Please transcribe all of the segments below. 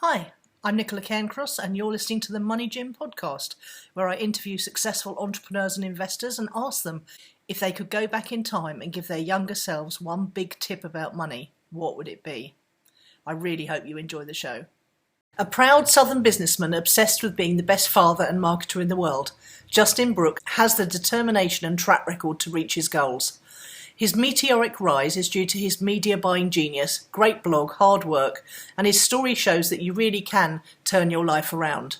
Hi, I'm Nicola Cairncross, and you're listening to the Money Gym podcast, where I interview successful entrepreneurs and investors and ask them if they could go back in time and give their younger selves one big tip about money, what would it be? I really hope you enjoy the show. A proud Southern businessman obsessed with being the best father and marketer in the world, Justin Brooke has the determination and track record to reach his goals. His meteoric rise is due to his media buying genius, great blog, hard work, and his story shows that you really can turn your life around.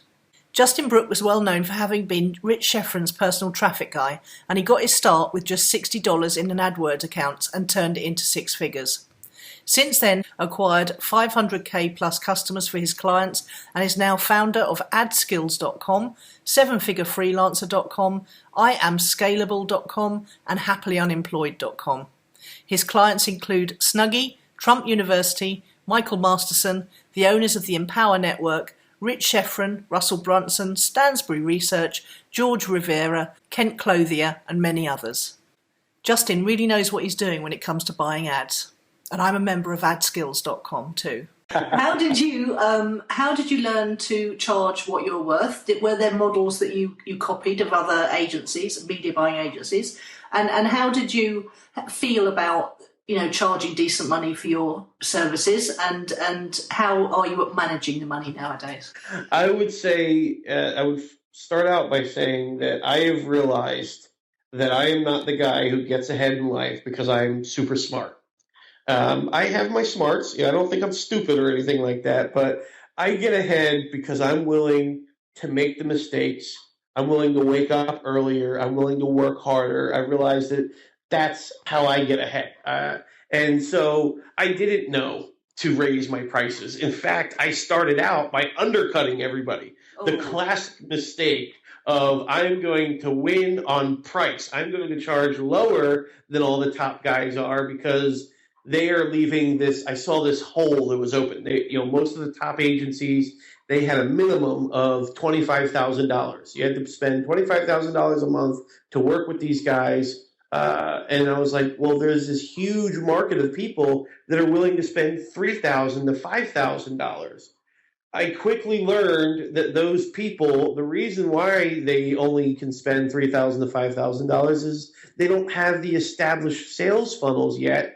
Justin Brooke was well known for having been Rich Schefren's personal traffic guy, and he got his start with just $60 in an Adwords account and turned it into six figures. Since then, acquired 500k plus customers for his clients and is now founder of adskills.com, sevenfigurefreelancer.com, iamscalable.com and happyunemployed.com. His clients include Snuggie, Trump University, Michael Masterson, the owners of the Empower Network, Rich Schefren, Russell Brunson, StansberryResearch, George Rivera, Clothier and many others. Justin really knows what he's doing when it comes to buying ads. And I'm a member of adskills.com too. How did you learn to charge what you're worth? Were there models that you copied of other agencies, media buying agencies? And how did you feel about, charging decent money for your services? And how are you at managing the money nowadays? I would say, I would start out by saying that I have realized that I am not the guy who gets ahead in life because I'm super smart. I have my smarts. I don't think I'm stupid or anything like that, but I get ahead because I'm willing to make the mistakes. I'm willing to wake up earlier. I'm willing to work harder. I realize that that's how I get ahead. And so I didn't know to raise my prices. In fact, I started out by undercutting everybody. Oh. The classic mistake of I'm going to win on price. I'm going to charge lower than all the top guys are because they are leaving this. I saw this hole that was open. Most of the top agencies, they had a minimum of $25,000. You had to spend $25,000 a month to work with these guys. And I was like, well, there's this huge market of people that are willing to spend $3,000 to $5,000. I quickly learned that those people, the reason why they only can spend $3,000 to $5,000 is they don't have the established sales funnels yet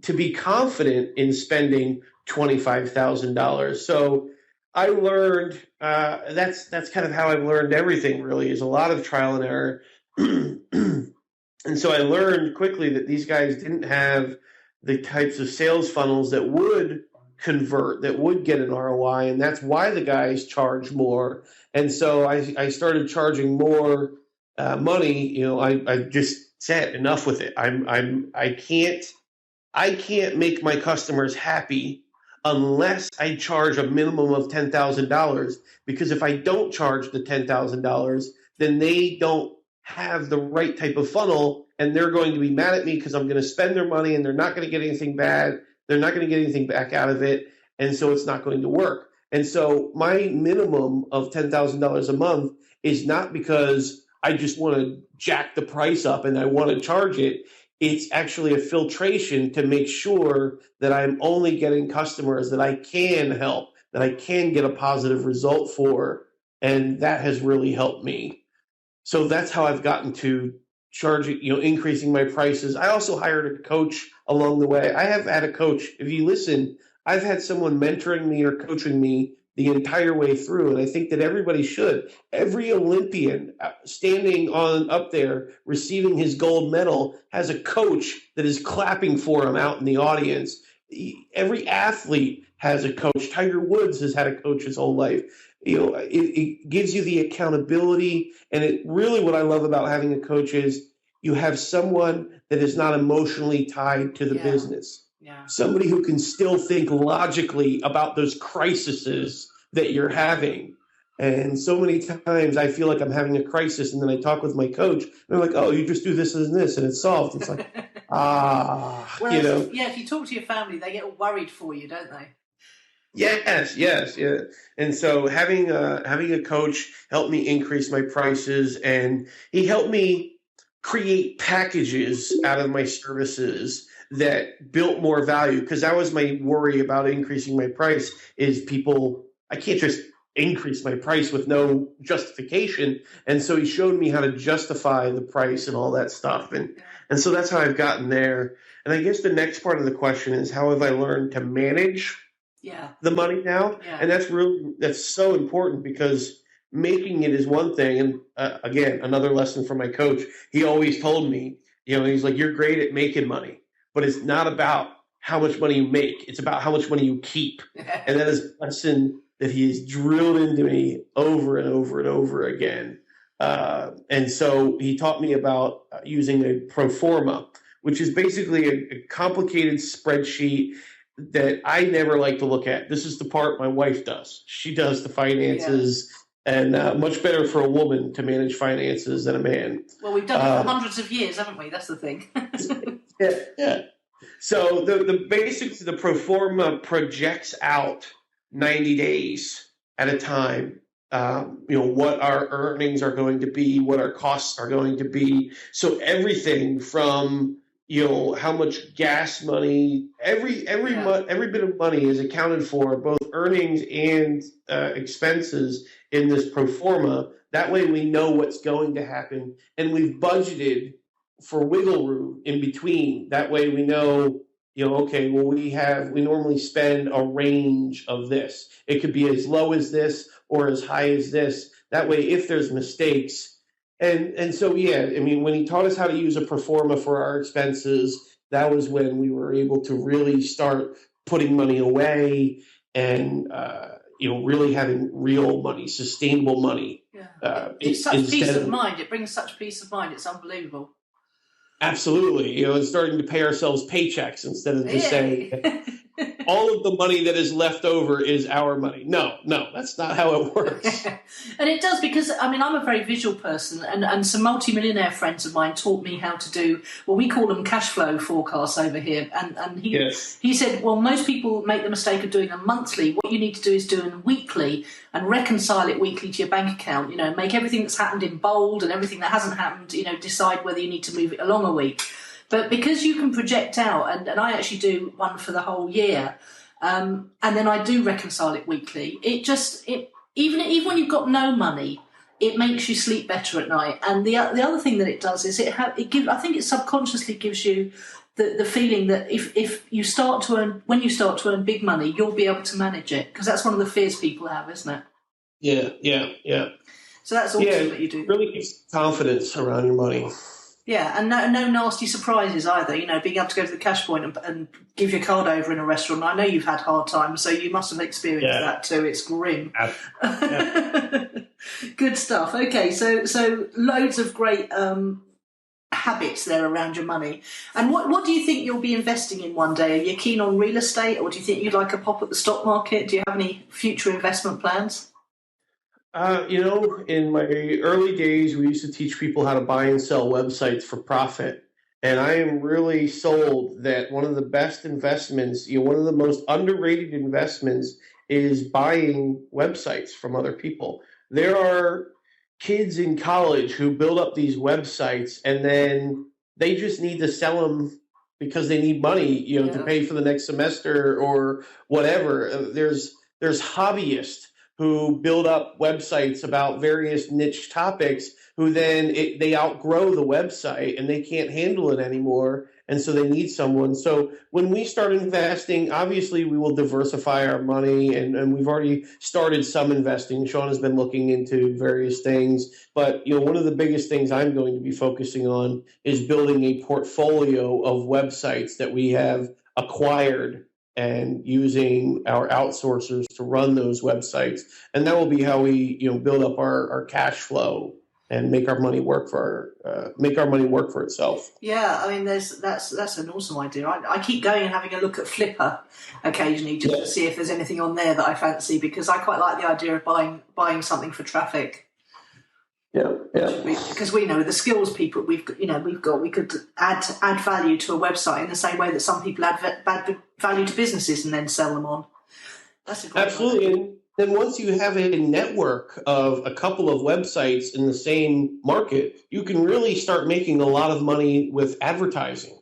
to be confident in spending $25,000. So I learned, that's kind of how I've learned everything really, is a lot of trial and error. And so I learned quickly that these guys didn't have the types of sales funnels that would convert, that would get an ROI. And that's why the guys charge more. And so I started charging more money. I just said enough with it. I can't make my customers happy unless I charge a minimum of $10,000, because if I don't charge the $10,000, then they don't have the right type of funnel, and they're going to be mad at me because I'm going to spend their money and they're not going to get anything bad. They're not going to get anything back out of it, and so it's not going to work. And so my minimum of $10,000 a month is not because I just want to jack the price up and I want to charge it. It's actually a filtration to make sure that I'm only getting customers that I can help, that I can get a positive result for. And that has really helped me. So that's how I've gotten to charging, increasing my prices. I also hired a coach along the way. I have had a coach. If you listen, I've had someone mentoring me or coaching me the entire way through. And I think that everybody should. Every Olympian standing up there receiving his gold medal has a coach that is clapping for him out in the audience. Every athlete has a coach. Tiger Woods has had a coach his whole life. It gives you the accountability. And it really, what I love about having a coach is you have someone that is not emotionally tied to the business. Yeah. Somebody who can still think logically about those crises that you're having. And so many times I feel like I'm having a crisis, and then I talk with my coach, and I'm like, oh, you just do this and this, and it's solved. It's like, if you talk to your family, they get all worried for you, don't they? Yes. And so having a coach helped me increase my prices, and he helped me create packages out of my services that built more value, because that was my worry about increasing my price, is people I can't just increase my price with no justification. And so he showed me how to justify the price and all that stuff. And so that's how I've gotten there. And I guess the next part of the question is, how have I learned to manage the money now? Yeah. And that's so important, because making it is one thing. And again, another lesson from my coach, he always told me, he's like, you're great at making money, but it's not about how much money you make. It's about how much money you keep. And that is a lesson that he's drilled into me over and over and over again. And so he taught me about using a pro forma, which is basically a complicated spreadsheet that I never like to look at. This is the part my wife does. She does the finances, and much better for a woman to manage finances than a man. Well, we've done it for hundreds of years, haven't we? That's the thing. Yeah. So the basics of the pro forma projects out 90 days at a time, what our earnings are going to be, what our costs are going to be. So everything from, how much gas money, every bit of money is accounted for, both earnings and expenses in this pro forma. That way we know what's going to happen, and we've budgeted for wiggle room in between. That way we know, okay, well, we normally spend a range of this. It could be as low as this or as high as this. That way, if there's mistakes, and so, when he taught us how to use a pro forma for our expenses, that was when we were able to really start putting money away and, really having real money, sustainable money. Yeah. It's such peace of mind. It brings such peace of mind. It's unbelievable. Absolutely. And starting to pay ourselves paychecks instead of just saying all of the money that is left over is our money. No, that's not how it works. And it does, because, I'm a very visual person, and some multimillionaire friends of mine taught me how to do, well, we call them cash flow forecasts over here. And he said, well, most people make the mistake of doing them monthly. What you need to do is do them weekly and reconcile it weekly to your bank account, make everything that's happened in bold and everything that hasn't happened, decide whether you need to move it along a week. But because you can project out, and I actually do one for the whole year, and then I do reconcile it weekly, even when you've got no money, it makes you sleep better at night. And the other thing that it does is I think it subconsciously gives you the feeling that if you start to earn big money, you'll be able to manage it, because that's one of the fears people have, isn't it? Yeah. So that's awesome that you do. It really gives confidence around your money. Yeah, and no nasty surprises either. Being able to go to the cash point and give your card over in a restaurant. I know you've had hard times, so you must have experienced that too. It's grim. Yeah. Good stuff. Okay, so loads of great habits there around your money. And what do you think you'll be investing in one day? Are you keen on real estate, or do you think you'd like a pop at the stock market? Do you have any future investment plans? In my early days, we used to teach people how to buy and sell websites for profit. And I am really sold that one of the best investments, one of the most underrated investments, is buying websites from other people. There are kids in college who build up these websites, and then they just need to sell them because they need money, to pay for the next semester or whatever. There's hobbyists who build up websites about various niche topics, who then they outgrow the website and they can't handle it anymore, and so they need someone. So when we start investing, obviously we will diversify our money, and we've already started some investing. Sean has been looking into various things, but one of the biggest things I'm going to be focusing on is building a portfolio of websites that we have acquired and using our outsourcers to run those websites. And that will be how we, build up our cash flow and make our money work for itself. Yeah, that's an awesome idea. I keep going and having a look at Flipper occasionally just to see if there's anything on there that I fancy, because I quite like the idea of buying something for traffic. Yeah. Because we know the skills people we could add value to a website in the same way that some people add value to businesses and then sell them on. That's a great absolutely. idea. And then once you have a network of a couple of websites in the same market, you can really start making a lot of money with advertising.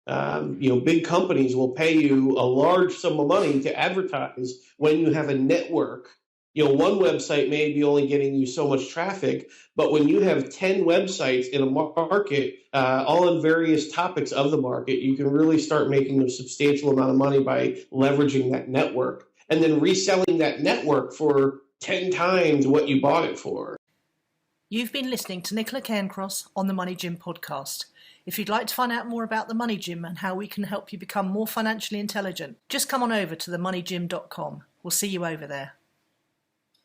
Big companies will pay you a large sum of money to advertise when you have a network One website may be only getting you so much traffic, but when you have 10 websites in a market, all on various topics of the market, you can really start making a substantial amount of money by leveraging that network and then reselling that network for 10 times what you bought it for. You've been listening to Nicola Cairncross on the Money Gym podcast. If you'd like to find out more about the Money Gym and how we can help you become more financially intelligent, just come on over to themoneygym.com. We'll see you over there.